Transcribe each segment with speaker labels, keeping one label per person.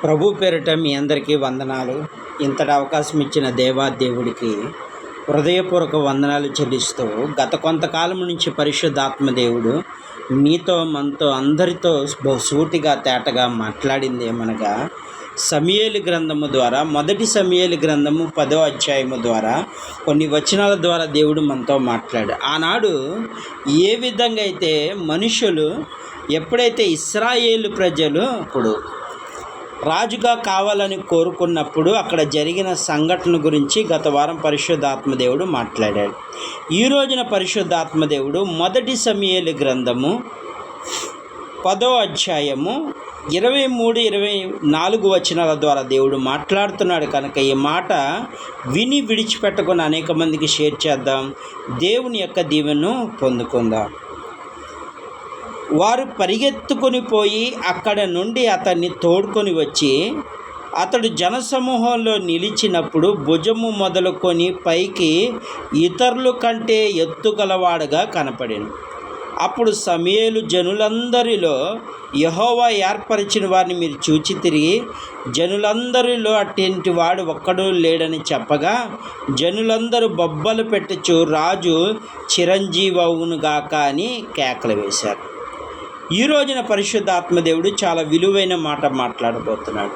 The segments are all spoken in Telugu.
Speaker 1: ప్రభు పేరిట మీ అందరికీ వందనాలు. ఇంతటి అవకాశం ఇచ్చిన దేవుడికి హృదయపూర్వక వందనాలు చెల్లిస్తూ, గత కొంతకాలం నుంచి పరిశుద్ధాత్మ దేవుడు మీతో మనతో అందరితో సూటిగా తేటగా మాట్లాడింది ఏమనగా, సమూయేలు గ్రంథము ద్వారా, మొదటి సమూయేలు గ్రంథము 10వ అధ్యాయము ద్వారా కొన్ని వచనాల ద్వారా దేవుడు మనతో మాట్లాడాడు. ఆనాడు ఏ విధంగా అయితే మనుషులు ఎప్పుడైతే ఇశ్రాయేలు ప్రజలు ఇప్పుడు రాజుగా కావాలని కోరుకున్నప్పుడు అక్కడ జరిగిన సంఘటన గురించి గత వారం పరిశుద్ధాత్మదేవుడు మాట్లాడాడు. ఈ రోజున పరిశుద్ధాత్మదేవుడు మొదటి సమూయేలు గ్రంథము 10వ అధ్యాయము 23-24 వచనాల ద్వారా దేవుడు మాట్లాడుతున్నాడు కనుక ఈ మాట విని విడిచిపెట్టకుండా అనేక మందికి షేర్ చేద్దాం. దేవుని యొక్క దీవెను పొందుకుందాం. వారు పరిగెత్తుకొని పోయి అక్కడ నుండి అతన్ని తోడుకొని వచ్చి, అతడు జనసమూహంలో నిలిచినప్పుడు భుజము మొదలుకొని పైకి ఇతరుల కంటే ఎత్తుగలవాడుగా కనపడెను. అప్పుడు సమూయేలు జనులందరిలో యెహోవా ఏర్పరిచిన వారిని మీరు చూచి తిరిగి, జనులందరిలో అటువంటి వాడు ఒక్కడూ లేడని చెప్పగా, జనులందరూ బొబ్బలు పెట్టుచు రాజు చిరంజీవవునుగాక అని కేకలు వేశారు. ఈ రోజున పరిశుద్ధాత్మదేవుడు చాలా విలువైన మాట మాట్లాడబోతున్నాడు.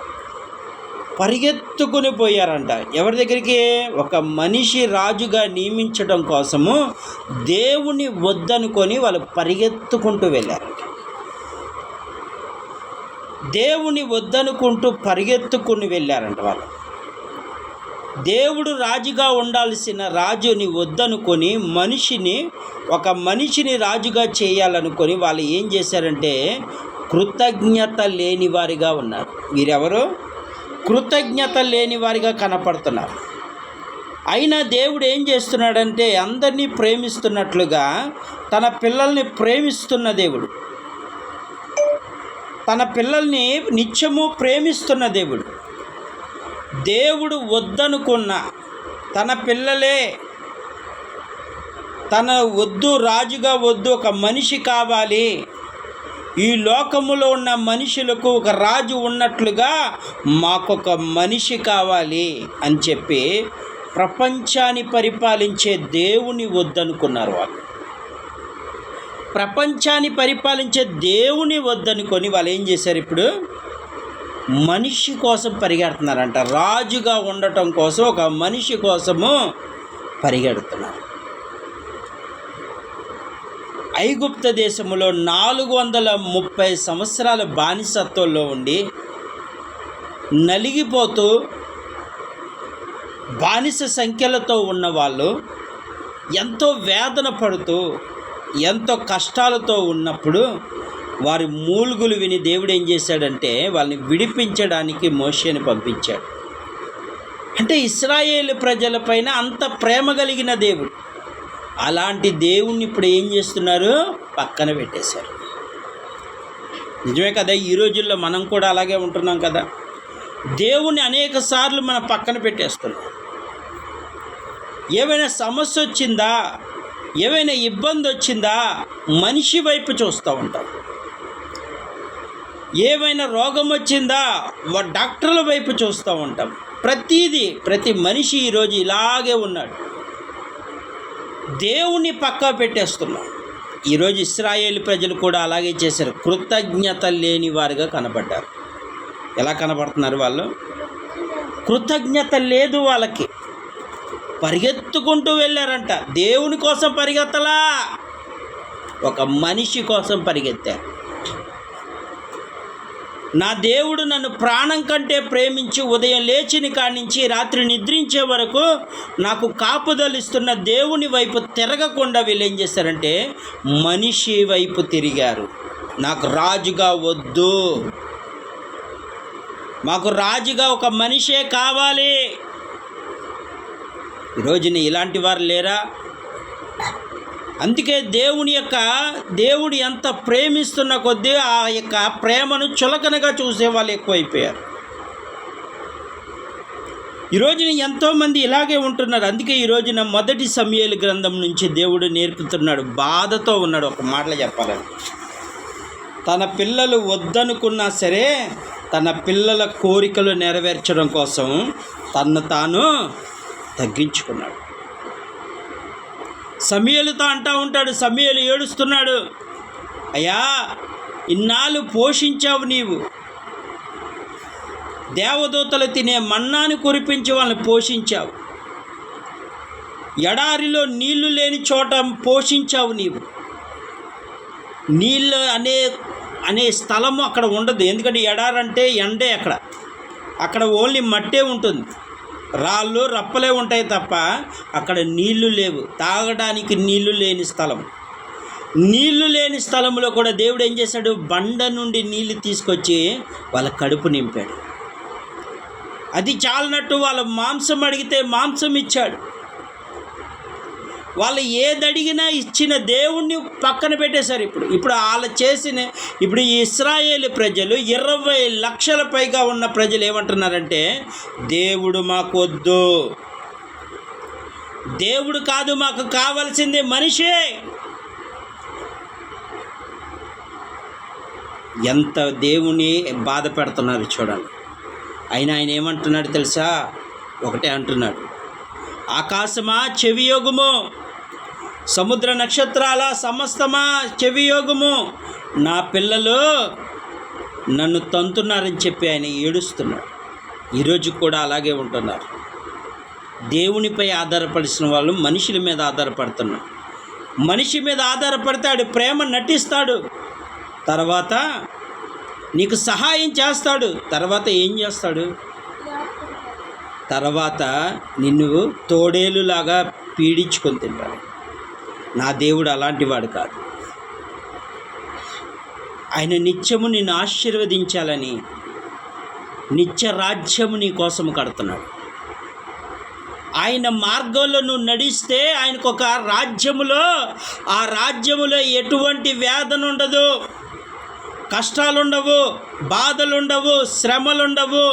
Speaker 1: పరిగెత్తుకుని పోయారంట. ఎవరి దగ్గరికి? ఒక మనిషి రాజుగా నియమించడం కోసము దేవుని వద్దనుకొని వాళ్ళు పరిగెత్తుకుంటూ వెళ్ళారంట. దేవుని వద్దనుకుంటూ పరిగెత్తుకుని వెళ్ళారంట వాళ్ళు. దేవుడు రాజుగా ఉండాల్సిన రాజుని వద్దనుకొని ఒక మనిషిని రాజుగా చేయాలనుకొని వాళ్ళు ఏం చేశారంటే కృతజ్ఞత లేని వారిగా ఉన్నారు. వీరెవరు? కృతజ్ఞత లేని వారిగా కనపడుతున్నారు. అయినా దేవుడు ఏం చేస్తున్నాడంటే అందరినీ ప్రేమిస్తున్నట్లుగా తన పిల్లల్ని ప్రేమిస్తున్న దేవుడు, తన పిల్లల్ని నిత్యము ప్రేమిస్తున్న దేవుడు. దేవుడు వద్దనుకున్న తన పిల్లలే, తన వద్దు, రాజుగా వద్దు, ఒక మనిషి కావాలి, ఈ లోకములో ఉన్న మనుషులకు ఒక రాజు ఉన్నట్లుగా మాకొక మనిషి కావాలి అని చెప్పి ప్రపంచాన్ని పరిపాలించే దేవుని వద్దనుకున్నారు వాళ్ళు. ప్రపంచాన్ని పరిపాలించే దేవుని వద్దనుకొని వాళ్ళు ఏం చేశారు? ఇప్పుడు మనిషి కోసం పరిగెడుతున్నారంట. రాజుగా ఉండటం కోసం ఒక మనిషి కోసము పరిగెడుతున్నారు. ఐగుప్త దేశంలో 430 సంవత్సరాల బానిసత్వంలో ఉండి నలిగిపోతూ బానిస సంఖ్యలతో ఉన్నవాళ్ళు ఎంతో వేదన పడుతూ ఎంతో కష్టాలతో ఉన్నప్పుడు వారి మూలుగులు విని దేవుడు ఏం చేశాడంటే వాళ్ళని విడిపించడానికి మోషేని పంపించాడు. అంటే ఇశ్రాయేలు ప్రజలపైన అంత ప్రేమ కలిగిన దేవుడు. అలాంటి దేవుణ్ణి ఇప్పుడు ఏం చేస్తున్నారు? పక్కన పెట్టేశారు. నిజమే కదా, ఈ రోజుల్లో మనం కూడా అలాగే ఉంటున్నాం కదా. దేవుణ్ణి అనేక సార్లు మనం పక్కన పెట్టేస్తున్నాం. ఏమైనా సమస్య వచ్చిందా, ఏమైనా ఇబ్బంది వచ్చిందా, మనిషి వైపు చూస్తూ ఉంటాం. ఏమైనా రోగం వచ్చిందా, డాక్టర్ల వైపు చూస్తూ ఉంటాం. ప్రతి మనిషి ఈరోజు ఇలాగే ఉన్నాడు. దేవుని పక్కా పెట్టేస్తున్నాం. ఈరోజు ఇశ్రాయేలు ప్రజలు కూడా అలాగే చేశారు. కృతజ్ఞత లేని వారుగా కనబడ్డారు. ఎలా కనబడుతున్నారు వాళ్ళు? కృతజ్ఞత లేదు వాళ్ళకి. పరిగెత్తుకుంటూ వెళ్ళారంట. దేవుని కోసం పరిగెత్తలా, ఒక మనిషి కోసం పరిగెత్తారు. నా దేవుడు నన్ను ప్రాణం కంటే ప్రేమించి ఉదయం లేచిన కాడి నుంచి రాత్రి నిద్రించే వరకు నాకు కాపుదలిస్తున్న దేవుని వైపు తిరగకుండా వీళ్ళు ఏం చేశారంటే మనిషి వైపు తిరిగారు. నాకు రాజుగా వద్దు, మాకు రాజుగా ఒక మనిషే కావాలి. ఈరోజున ఇలాంటి వారు లేరా? అందుకే దేవుడు ఎంత ప్రేమిస్తున్న కొద్దీ ఆ యొక్క ప్రేమను చులకనగా చూసే వాళ్ళు ఎక్కువైపోయారు. ఈరోజున ఎంతోమంది ఇలాగే ఉంటున్నారు. అందుకే ఈరోజున మొదటి సమూయేలు గ్రంథం నుంచి దేవుడు నేర్పుతున్నాడు. బాధతో ఉన్నాడు. ఒక మాటలు చెప్పాలని, తన పిల్లలు వద్దనుకున్నా సరే తన పిల్లల కోరికలు నెరవేర్చడం కోసం తన్ను తాను తగ్గించుకున్నాడు. సమూయేలుతో అంటూ ఉంటాడు, సమూయేలు ఏడుస్తున్నాడు, అయ్యా ఇన్నాళ్ళు పోషించావు నీవు, దేవదూతలు తినే మన్నాను కురిపించి వాళ్ళని పోషించావు, ఎడారిలో నీళ్లు లేని చోట పోషించావు నీవు. నీళ్ళు అనే స్థలము అక్కడ ఉండదు, ఎందుకంటే ఎడారంటే ఎండే, అక్కడ ఓన్లీ మట్టే ఉంటుంది, రాళ్ళు రప్పలే ఉంటాయి తప్ప అక్కడ నీళ్లు లేవు, తాగడానికి నీళ్లు లేని స్థలం. నీళ్లు లేని స్థలంలో కూడా దేవుడు ఏం చేశాడు, బండ నుండి నీళ్లు తీసుకొచ్చి వాళ్ళ కడుపు నింపాడు. అది చాలనట్టు వాళ్ళ మాంసం అడిగితే మాంసం ఇచ్చాడు. వాళ్ళు ఏది అడిగినా ఇచ్చిన దేవుణ్ణి పక్కన పెట్టేశారు. ఇప్పుడు వాళ్ళు ఇప్పుడు ఈ ఇశ్రాయేలు ప్రజలు 20 లక్షల పైగా ఉన్న ప్రజలు ఏమంటున్నారంటే, దేవుడు మాకు వద్దు, దేవుడు కాదు మాకు కావాల్సింది మనిషే. ఎంత దేవుని బాధ పెడుతున్నారు చూడండి. అయినా ఆయన ఏమంటున్నాడు తెలుసా, ఒకటే అంటున్నాడు, ఆకాశమా చెవియోగము, సముద్ర నక్షత్రాల సమస్తమా చెవియోగము, నా పిల్లలు నన్ను తంతున్నారని చెప్పి ఆయన ఏడుస్తున్నాడు. ఈరోజు కూడా అలాగే ఉంటున్నారు. దేవునిపై ఆధారపడిన వాళ్ళు మనుషుల మీద ఆధారపడుతున్నారు. మనిషి మీద ఆధారపడతాడు, ప్రేమ నటిస్తాడు, తర్వాత నీకు సహాయం చేస్తాడు, తర్వాత ఏం చేస్తాడు, తర్వాత నిన్ను తోడేలులాగా పీడించుకొని తింటాడు. నా దేవుడు అలాంటి వాడు కాదు. ఆయన నిత్యము నిన్ను ఆశీర్వదించాలని నిత్య రాజ్యము నీ కోసం కడుతున్నాడు. ఆయన మార్గంలో నువ్వు నడిస్తే ఆయనకు ఒక రాజ్యములో, ఆ రాజ్యములో ఎటువంటి వేదన ఉండదు, కష్టాలుండవు, బాధలుండవు, శ్రమలుండవు,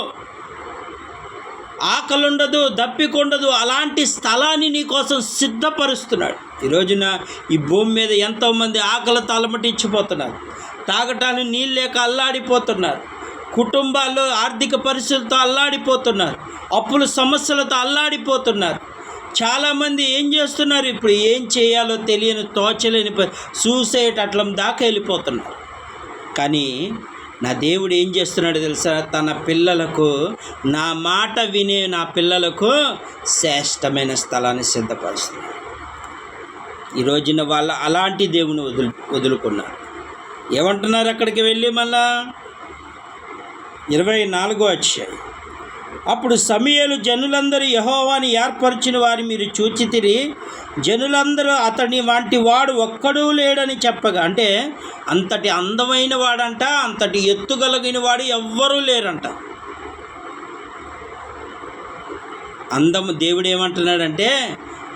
Speaker 1: ఆకలుండదు, దప్పికొండదు. అలాంటి స్థలాన్ని నీ కోసం సిద్ధపరుస్తున్నాడు. ఈ రోజున ఈ భూమి మీద ఎంతోమంది ఆకలితో అలమటించిపోతున్నారు, తాగటానికి నీళ్ళు లేక అల్లాడిపోతున్నారు, కుటుంబాల్లో ఆర్థిక పరిస్థితులతో అల్లాడిపోతున్నారు, అప్పుల సమస్యలతో అల్లాడిపోతున్నారు. చాలామంది ఏం చేస్తున్నారు, ఇప్పుడు ఏం చేయాలో తెలియని తోచలేని సూసైడ్ అట్లం దాకా వెళ్ళిపోతున్నారు. కానీ నా దేవుడు ఏం చేస్తున్నాడో తెలుసా, తన పిల్లలకు, నా మాట వినే నా పిల్లలకు శ్రేష్టమైన స్థలాన్ని సిద్ధపరుస్తున్నాడు. ఈ రోజున వాళ్ళు అలాంటి దేవుని వదులుకున్నారు. ఏమంటున్నారు అక్కడికి వెళ్ళి, మళ్ళా 24వ అధ్యాయం, అప్పుడు సమూయేలు జనులందరూ యెహోవాని ఏర్పరిచిన వారి మీరు చూచితిరి, జనులందరూ అతని వంటి వాడు ఒక్కడూ లేడని చెప్పగా, అంటే అంతటి అందమైన వాడంట, అంతటి ఎత్తుగలిగిన వాడు ఎవ్వరూ లేరంట. అందము దేవుడు ఏమంటున్నాడంటే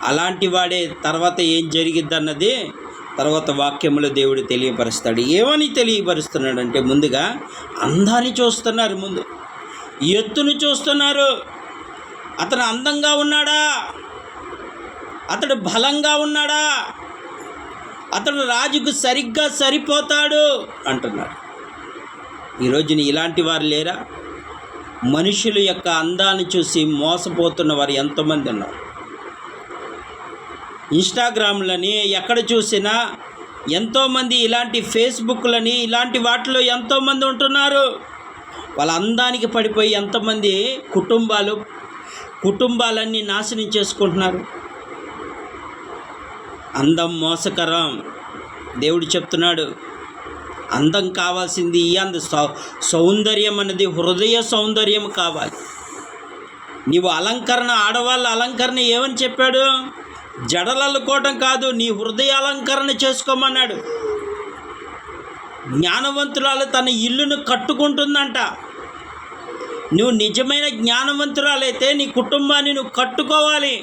Speaker 1: అలాంటి వాడే తర్వాత ఏం జరిగిద్ది అన్నది తర్వాత వాక్యములో దేవుడు తెలియపరుస్తాడు. ఏమని తెలియపరుస్తున్నాడంటే, ముందుగా అందాన్ని చూస్తున్నారు, ముందు ఎత్తును చూస్తున్నారు. అతను అందంగా ఉన్నాడా, అతడు బలంగా ఉన్నాడా, అతడు రాజుకు సరిగ్గా సరిపోతాడు అంటున్నాడు. ఈరోజున ఇలాంటి వారు లేరా? మనుషుల యొక్క అందాన్ని చూసి మోసపోతున్న వారు ఎంతోమంది ఉన్నారు. ఇన్స్టాగ్రామ్లని ఎక్కడ చూసినా ఎంతోమంది, ఇలాంటి ఫేస్బుక్లని ఇలాంటి వాటిలో ఎంతోమంది ఉంటున్నారు. వాళ్ళ అందానికి పడిపోయి ఎంతమంది కుటుంబాలన్నీ నాశనం చేసుకుంటున్నారు. అందం మోసకరం. దేవుడు చెప్తున్నాడు, అందం కావాల్సింది సౌందర్యం అనేది హృదయ సౌందర్యం కావాలి. నీవు అలంకరణ, ఆడవాళ్ళ అలంకరణ ఏమని చెప్పాడు, జడలు అల్లుకోవటం కాదు, నీ హృదయ అలంకరణ చేసుకోమన్నాడు. జ్ఞానవంతురాలు తన ఇల్లును కట్టుకుంటుందంట. నువ్వు నిజమైన జ్ఞానవంతురాలైతే నీ కుటుంబాన్ని నువ్వు కట్టుకోవాలి.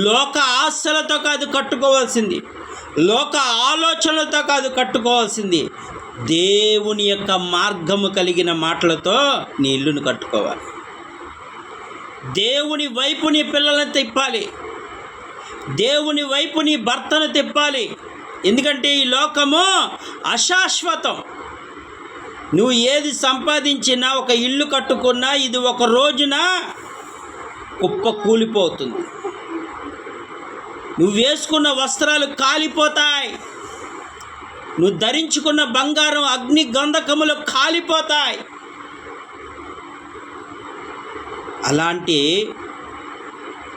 Speaker 1: లోక ఆశలతో కాదు కట్టుకోవాల్సింది, లోక ఆలోచనలతో కాదు కట్టుకోవాల్సింది, దేవుని యొక్క మార్గము కలిగిన మాటలతో నీ ఇల్లును కట్టుకోవాలి. దేవుని వైపు నీ పిల్లలను తిప్పాలి, దేవుని వైపు నీ భర్తను తిప్పాలి. ఎందుకంటే ఈ లోకము అశాశ్వతం. నువ్వు ఏది సంపాదించినా, ఒక ఇల్లు కట్టుకున్నా, ఇది ఒక రోజున కుప్ప కూలిపోతుంది. నువ్వు వేసుకున్న వస్త్రాలు కాలిపోతాయి. నువ్వు ధరించుకున్న బంగారం అగ్ని గంధకములు కాలిపోతాయి.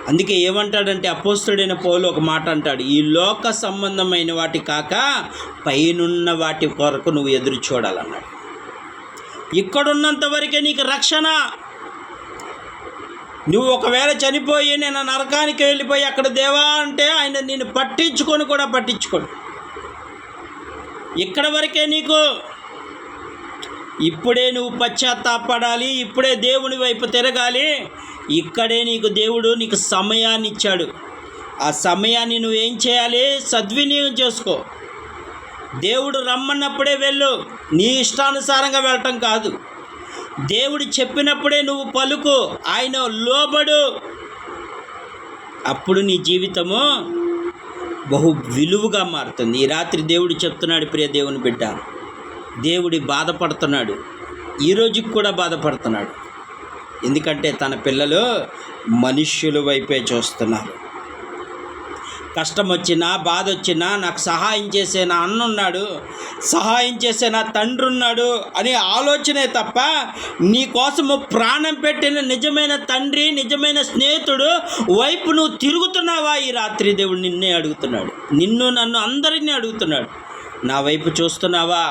Speaker 1: అందుకే ఏమంటాడంటే అపోస్తలుడైన పౌలు ఒక మాట అంటాడు, ఈ లోక సంబంధమైన వాటి కాక పైనున్న వాటి కొరకు నువ్వు ఎదురు చూడాలన్నాడు. ఇక్కడున్నంత వరకే నీకు రక్షణ. నువ్వు ఒకవేళ చనిపోయి నేను నరకానికి వెళ్ళిపోయి అక్కడ దేవా అంటే ఆయన నిన్ను పట్టించుకోడు. ఇక్కడ వరకే నీకు. ఇప్పుడే నువ్వు పశ్చాత్తాపడాలి, ఇప్పుడే దేవుని వైపు తిరగాలి. ఇక్కడే దేవుడు నీకు సమయాన్ని ఇచ్చాడు. ఆ సమయాన్ని నువ్వేం చేయాలి? సద్వినియోగం చేసుకో. దేవుడు రమ్మన్నప్పుడే వెళ్ళు, నీ ఇష్టానుసారంగా వెళ్ళటం కాదు. దేవుడు చెప్పినప్పుడే నువ్వు పలుకు, ఆయన లోబడు. అప్పుడు నీ జీవితము బహు విలువగా మారుతుంది. ఈ రాత్రి దేవుడు చెప్తున్నాడు, ప్రియ దేవుని బిడ్డ, దేవుడి బాధపడుతున్నాడు, ఈ రోజుకి కూడా బాధపడుతున్నాడు. ఎందుకంటే తన పిల్లలు మనుష్యుల వైపే చూస్తున్నారు. కష్టం వచ్చినా, బాధ వచ్చినా నాకు సహాయం చేసే నా అన్న ఉన్నాడు, సహాయం చేసే నా తండ్రి ఉన్నాడు అనే ఆలోచనే తప్ప నీ కోసము ప్రాణం పెట్టిన నిజమైన తండ్రి, నిజమైన స్నేహితుడు వైపు నువ్వు తిరుగుతున్నావా? ఈ రాత్రి దేవుడు నిన్నే అడుగుతున్నాడు, నిన్ను నన్ను అందరినీ అడుగుతున్నాడు. నా వైపు చూస్తున్నావా?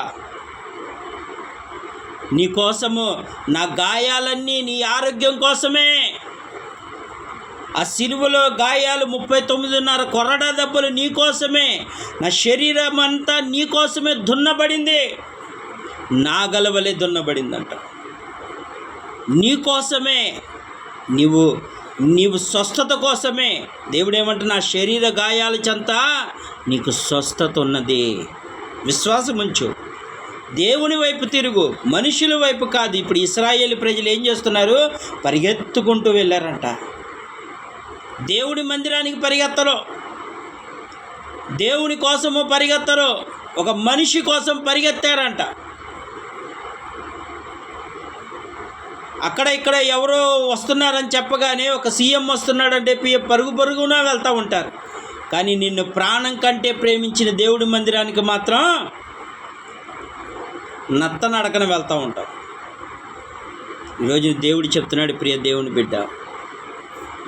Speaker 1: నీ కోసము నా గాయాలన్నీ నీ ఆరోగ్యం కోసమే. ఆ సిలువలో గాయాలు 39.5 కొరడా దెబ్బలు నీకోసమే. నా శరీరం అంతా నీకోసమే దున్నబడింది, నాగలవలే దున్నబడిందంట. నీకోసమే, నీవు స్వస్థత కోసమే. దేవుడు ఏమంటే నా శరీర గాయాల చెంత నీకు స్వస్థత ఉన్నది. విశ్వాసం ఉంచు, దేవుని వైపు తిరుగు, మనుషుల వైపు కాదు. ఇప్పుడు ఇశ్రాయేలు ప్రజలు ఏం చేస్తున్నారు? పరిగెత్తుకుంటూ వెళ్ళారంట. దేవుడి మందిరానికి పరిగెత్తరు, దేవుని కోసము పరిగెత్తరు, ఒక మనిషి కోసం పరిగెత్తారంట. అక్కడ ఇక్కడ ఎవరో వస్తున్నారని చెప్పగానే ఒక సీఎం వస్తున్నాడంటే పరుగున వెళ్తూ ఉంటారు. కానీ నిన్ను ప్రాణం కంటే ప్రేమించిన దేవుడి మందిరానికి మాత్రం నత్తనడకన వెళ్తూ ఉంటారు. ఈరోజు దేవుడు చెప్తున్నాడు, ప్రియ దేవుని బిడ్డ,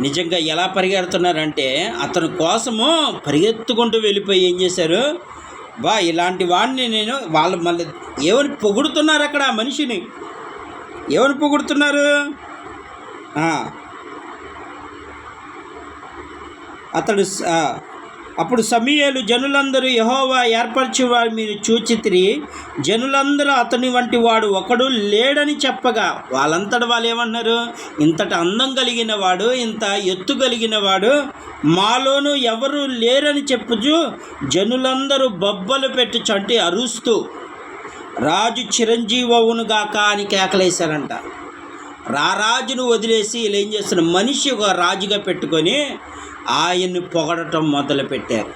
Speaker 1: నిజంగా ఎలా పరిగెడుతున్నారంటే అతని కోసము పరిగెత్తుకుంటూ వెళ్ళిపోయి ఏం చేశారు? ఇలాంటి వాడిని నేను వాళ్ళు మళ్ళీ ఏమని పొగుడుతున్నారు? అక్కడ మనిషిని ఏమని పొగుడుతున్నారు? అప్పుడు సమూయేలు జనులందరూ యెహోవా ఏర్పరచువాడు మీరు చూచితిరి, జనులందరూ అతని వంటి వాడు ఒకడు లేడని చెప్పగా వాళ్ళంతట వాళ్ళు ఏమన్నారు? ఇంతటి అందం కలిగిన వాడు, ఇంత ఎత్తు కలిగిన వాడు మాలోనూ ఎవరు లేరని చెప్పుచు జనులందరూ బొబ్బలు పెట్టి చంటి అరుస్తూ రాజు చిరంజీవవును గాక అని కేకలేశారంట. రారాజును వదిలేసి ఇలా ఏం చేస్తున్న మనిషి ఒక రాజుగా పెట్టుకొని ఆయన్ని పొగడటం మొదలుపెట్టారు.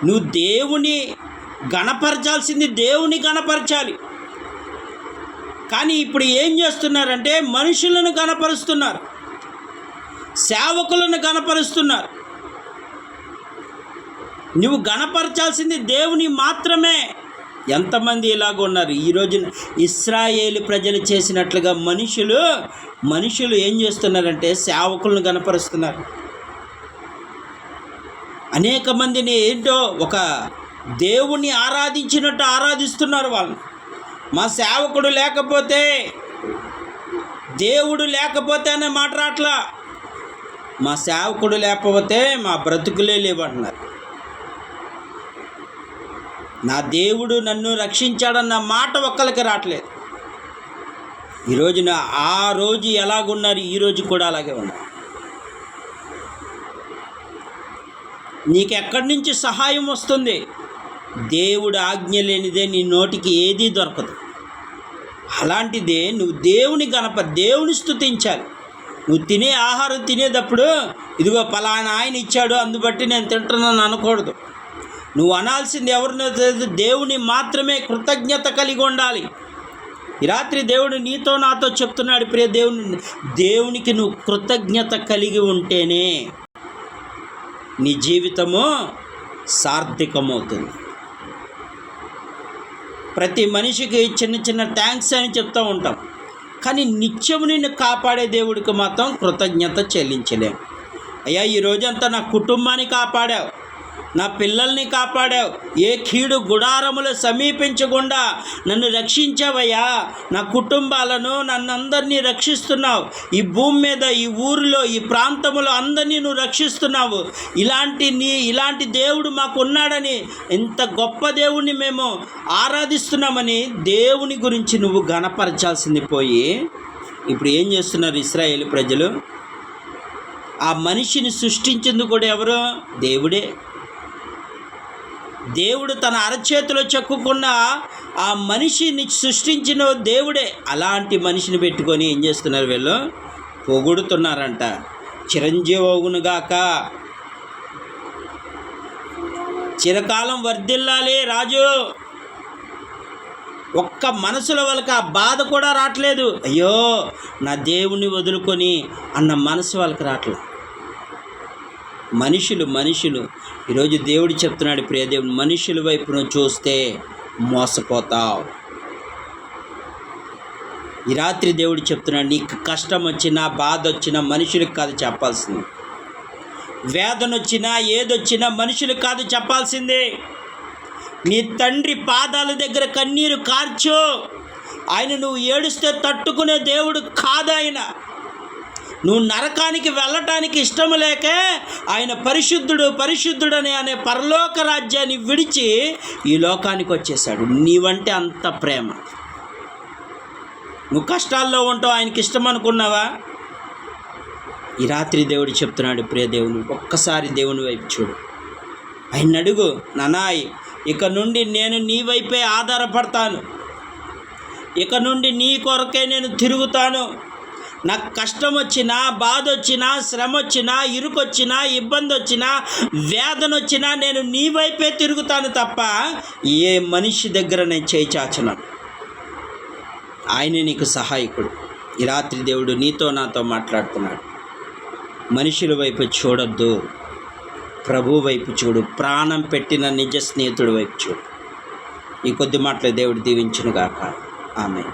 Speaker 1: నువ్వు దేవుని గణపరచాల్సింది దేవుని గణపరచాలి. కానీ ఇప్పుడు ఏం చేస్తున్నారంటే మనుషులను గణపరుస్తున్నారు, సేవకులను గణపరుస్తున్నారు. నువ్వు గణపరచాల్సింది దేవుని మాత్రమే. ఎంతమంది ఇలాగ ఉన్నారు ఈరోజు? ఇశ్రాయేలు ప్రజలు చేసినట్లుగా మనుషులు ఏం చేస్తున్నారంటే సేవకులను గణపరుస్తున్నారు. అనేక మందిని ఏంటో ఒక దేవుణ్ణి ఆరాధించినట్టు ఆరాధిస్తున్నారు. వాళ్ళు మా సేవకుడు లేకపోతే, దేవుడు లేకపోతే అనే మాట రాట్లా. మా సేవకుడు లేకపోతే మా బ్రతుకులే లేవంటున్నారు. నా దేవుడు నన్ను రక్షించాడన్న మాట ఒక్కరికి రావట్లేదు. ఈరోజున ఆ రోజు ఎలాగున్నారు, ఈరోజు కూడా అలాగే ఉన్నారు. నీకెక్కడి నుంచి సహాయం వస్తుంది? దేవుడు ఆజ్ఞ లేనిదే నీ నోటికి ఏదీ దొరకదు. అలాంటిదే నువ్వు దేవుని స్తుతించాలి. నువ్వు తినే ఆహారం తినేటప్పుడు ఇదిగో పలానా ఆయన ఇచ్చాడు అందుబట్టి నేను తింటున్నాను అనకూడదు. నువ్వు అనాల్సింది ఎవరినో తెలియదు, దేవుని మాత్రమే కృతజ్ఞత కలిగి ఉండాలి. ఈ రాత్రి దేవుడు నీతో నాతో చెప్తున్నాడు, ప్రియ దేవునికి నువ్వు కృతజ్ఞత కలిగి ఉంటేనే నీ జీవితము సార్థకమవుతుంది. ప్రతి మనిషికి చిన్న చిన్న థ్యాంక్స్ అని చెప్తూ ఉంటాం, కానీ నిత్యము నిన్ను కాపాడే దేవుడికి మాత్రం కృతజ్ఞత చెల్లించలేం. అయ్యా, ఈ రోజంతా నా కుటుంబాన్ని కాపాడావు, నా పిల్లల్ని కాపాడావు, ఏ కీడు గుడారములు సమీపించకుండా నన్ను రక్షించావయ్యా, నా కుటుంబాలను నన్నందరినీ రక్షిస్తున్నావు, ఈ భూమి మీద, ఈ ఊరిలో, ఈ ప్రాంతంలో అందరినీ నువ్వు రక్షిస్తున్నావు, ఇలాంటి దేవుడు మాకు ఉన్నాడని, ఇంత గొప్ప దేవుణ్ణి మేము ఆరాధిస్తున్నామని దేవుని గురించి నువ్వు ఘనపరచాల్సింది పోయి ఇప్పుడు ఏం చేస్తున్నారు ఇశ్రాయేలు ప్రజలు? ఆ మనిషిని సృష్టించింది కూడా ఎవరు? దేవుడే. దేవుడు తన అరచేతిలో చెక్కుకున్న ఆ మనిషిని సృష్టించిన దేవుడే. అలాంటి మనిషిని పెట్టుకొని ఏం చేస్తున్నారు వీళ్ళు? పొగుడుతున్నారంట. చిరంజీవవునుగాక, చిరకాలం వర్ధిల్లాలి రాజు. ఒక్క మనసులో వాళ్ళకి ఆ బాధ కూడా రావట్లేదు. అయ్యో, నా దేవుని వదులుకొని అన్న మనసు వాళ్ళకి రావట్లేదు. మనుషులు ఈరోజు దేవుడు చెప్తున్నాడు, ప్రియ దేవుడు, మనుషుల వైపును చూస్తే మోసపోతావు. ఈ రాత్రి దేవుడు చెప్తున్నాడు, నీకు కష్టం వచ్చినా, బాధ వచ్చినా మనుషులకు కాదు చెప్పాల్సింది. వేదన వచ్చినా, ఏదొచ్చినా మనుషులకు కాదు చెప్పాల్సింది. నీ తండ్రి పాదాల దగ్గర కన్నీరు కార్చు. ఆయన నువ్వు ఏడుస్తే తట్టుకునే దేవుడు కాదు. ఆయన నువ్వు నరకానికి వెళ్ళటానికి ఇష్టం లేకే ఆయన పరిశుద్ధుడని అనే పరలోక రాజ్యాన్ని విడిచి ఈ లోకానికి వచ్చేసాడు. నీవంటే అంత ప్రేమ. నువ్వు కష్టాల్లో ఉంటావు, ఆయనకి ఇష్టం అనుకున్నావా? ఈ రాత్రి దేవుడు చెప్తున్నాడు, ప్రియ దేవుని, ఒక్కసారి దేవుని వైపు చూడు. ఆయన అడుగు, నానాయ్, ఇక నుండి నేను నీ వైపే ఆధారపడతాను, ఇక నుండి నీ కొరకే నేను తిరుగుతాను. నాకు కష్టం వచ్చినా, బాధ వచ్చినా, శ్రమ వచ్చినా, ఇరుకొచ్చినా, ఇబ్బంది వచ్చినా, వేదన వచ్చినా నేను నీ వైపే తిరుగుతాను తప్ప ఏ మనిషి దగ్గర నేను చేయి చాచను. ఆయనే నీకు సహాయకుడు. ఈ రాత్రి దేవుడు నీతో నాతో మాట్లాడుతున్నాడు. మనుషుల వైపు చూడొద్దు, ప్రభు వైపు చూడు. ప్రాణం పెట్టిన నిజ స్నేహితుడి వైపు చూడు. ఈ కొద్ది మాటలు దేవుడు దీవించునుగాక. ఆమేన్.